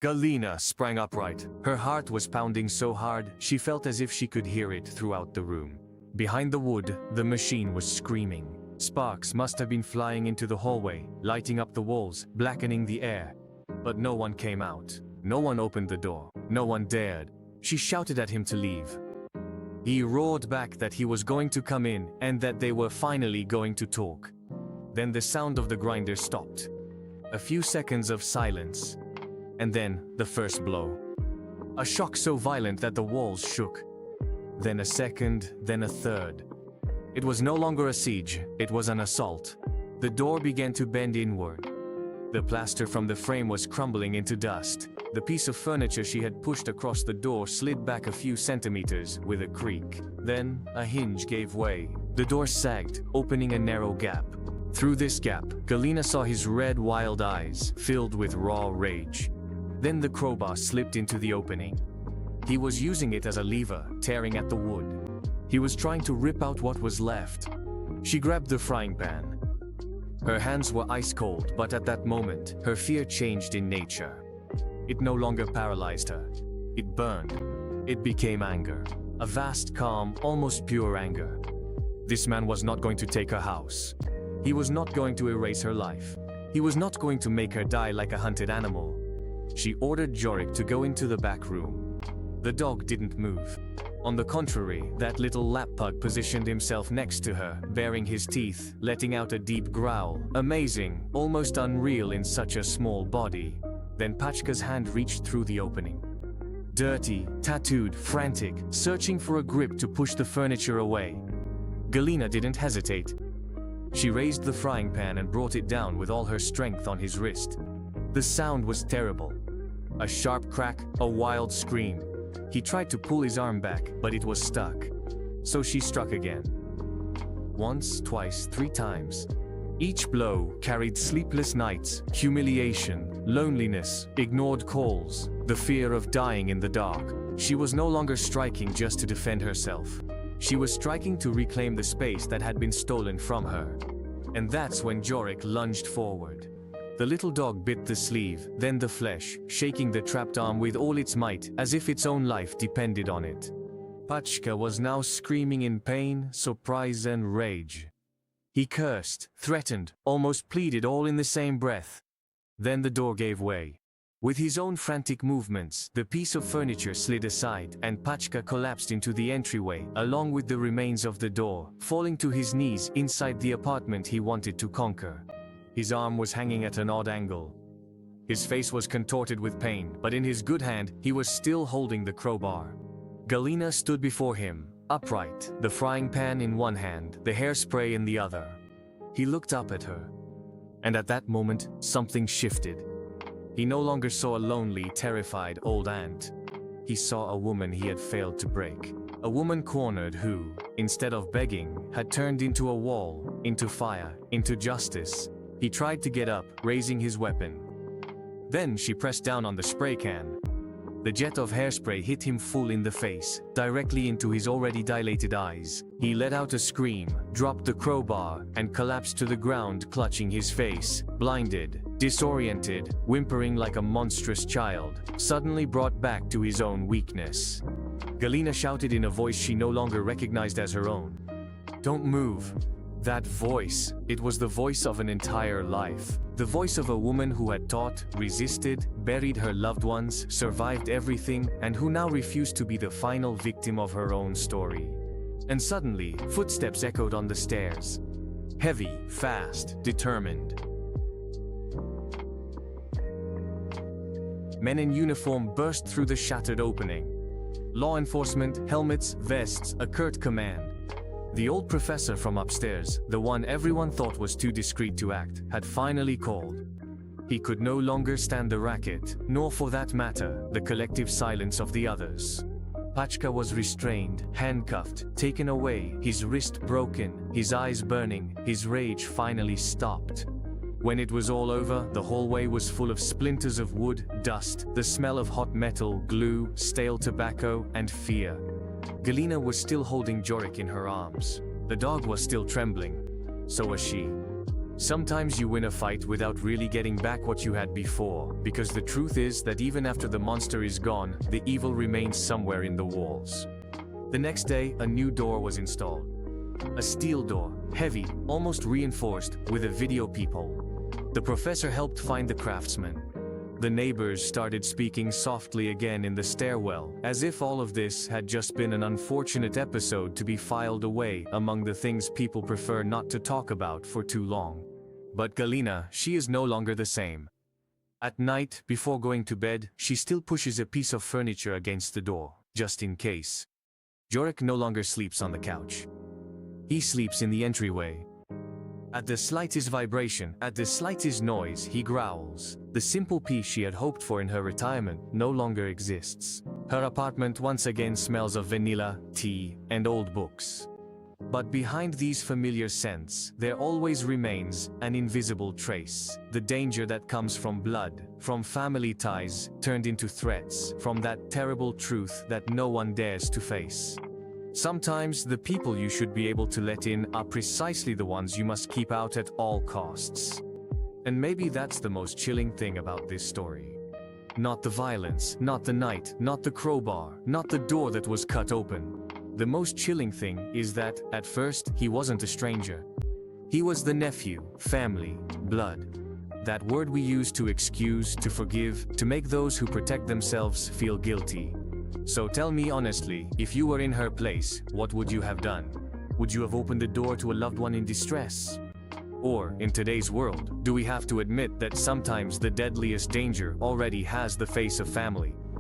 Galina sprang upright. Her heart was pounding so hard, she felt as if she could hear it throughout the room. Behind the wood, the machine was screaming. Sparks must have been flying into the hallway, lighting up the walls, blackening the air. But no one came out. No one opened the door. No one dared. She shouted at him to leave. He roared back that he was going to come in and that they were finally going to talk. Then the sound of the grinder stopped. A few seconds of silence. And then the first blow. A shock so violent that the walls shook. Then a second, then a third. It was no longer a siege, it was an assault. The door began to bend inward. The plaster from the frame was crumbling into dust. The piece of furniture she had pushed across the door slid back a few centimeters with a creak. Then, a hinge gave way. The door sagged, opening a narrow gap. Through this gap, Galina saw his red, wild eyes, filled with raw rage. Then the crowbar slipped into the opening. He was using it as a lever, tearing at the wood. He was trying to rip out what was left. She grabbed the frying pan. Her hands were ice cold, but at that moment, her fear changed in nature. It no longer paralyzed her. It burned. It became anger. A vast, calm, almost pure anger. This man was not going to take her house. He was not going to erase her life. He was not going to make her die like a hunted animal. She ordered Jorik to go into the back room. The dog didn't move. On the contrary, that little lap pug positioned himself next to her, baring his teeth, letting out a deep growl. Amazing, almost unreal in such a small body. Then Pachka's hand reached through the opening. Dirty, tattooed, frantic, searching for a grip to push the furniture away. Galina didn't hesitate. She raised the frying pan and brought it down with all her strength on his wrist. The sound was terrible. A sharp crack, a wild scream. He tried to pull his arm back, but it was stuck. So she struck again. Once, twice, 3 times. Each blow carried sleepless nights, humiliation, loneliness, ignored calls, the fear of dying in the dark. She was no longer striking just to defend herself. She was striking to reclaim the space that had been stolen from her. And that's when Jorik lunged forward. The little dog bit the sleeve, then the flesh, shaking the trapped arm with all its might, as if its own life depended on it. Pachka was now screaming in pain, surprise and rage. He cursed, threatened, almost pleaded all in the same breath. Then the door gave way. With his own frantic movements, the piece of furniture slid aside, and Pachka collapsed into the entryway, along with the remains of the door, falling to his knees inside the apartment he wanted to conquer. His arm was hanging at an odd angle. His face was contorted with pain, but in his good hand, he was still holding the crowbar. Galina stood before him, upright, the frying pan in one hand, the hairspray in the other. He looked up at her. And at that moment, something shifted. He no longer saw a lonely, terrified old aunt. He saw a woman he had failed to break. A woman cornered who, instead of begging, had turned into a wall, into fire, into justice. He tried to get up, raising his weapon. Then she pressed down on the spray can. The jet of hairspray hit him full in the face, directly into his already dilated eyes. He let out a scream, dropped the crowbar, and collapsed to the ground, clutching his face, blinded, disoriented, whimpering like a monstrous child, suddenly brought back to his own weakness. Galina shouted in a voice she no longer recognized as her own. "Don't move." That voice, it was the voice of an entire life. The voice of a woman who had taught, resisted, buried her loved ones, survived everything, and who now refused to be the final victim of her own story. And suddenly, footsteps echoed on the stairs. Heavy, fast, determined. Men in uniform burst through the shattered opening. Law enforcement, helmets, vests, a curt command. The old professor from upstairs, the one everyone thought was too discreet to act, had finally called. He could no longer stand the racket, nor for that matter, the collective silence of the others. Pachka was restrained, handcuffed, taken away, his wrist broken, his eyes burning, his rage finally stopped. When it was all over, the hallway was full of splinters of wood, dust, the smell of hot metal, glue, stale tobacco, and fear. Galina was still holding Jorik in her arms. The dog was still trembling. So was she. Sometimes you win a fight without really getting back what you had before, because the truth is that even after the monster is gone, the evil remains somewhere in the walls. The next day, a new door was installed. A steel door, heavy, almost reinforced, with a video peephole. The professor helped find the craftsman. The neighbors started speaking softly again in the stairwell, as if all of this had just been an unfortunate episode to be filed away among the things people prefer not to talk about for too long. But Galina, she is no longer the same. At night, before going to bed, she still pushes a piece of furniture against the door, just in case. Jurek no longer sleeps on the couch. He sleeps in the entryway. At the slightest vibration, at the slightest noise, he growls. The simple peace she had hoped for in her retirement no longer exists. Her apartment once again smells of vanilla, tea, and old books. But behind these familiar scents, there always remains an invisible trace. The danger that comes from blood, from family ties turned into threats, from that terrible truth that no one dares to face. Sometimes the people you should be able to let in are precisely the ones you must keep out at all costs. And maybe that's the most chilling thing about this story. Not the violence, not the night, not the crowbar, not the door that was cut open. The most chilling thing is that, at first, he wasn't a stranger. He was the nephew, family, blood. That word we use to excuse, to forgive, to make those who protect themselves feel guilty. So tell me honestly, if you were in her place, what would you have done? Would you have opened the door to a loved one in distress? Or, in today's world, do we have to admit that sometimes the deadliest danger already has the face of family?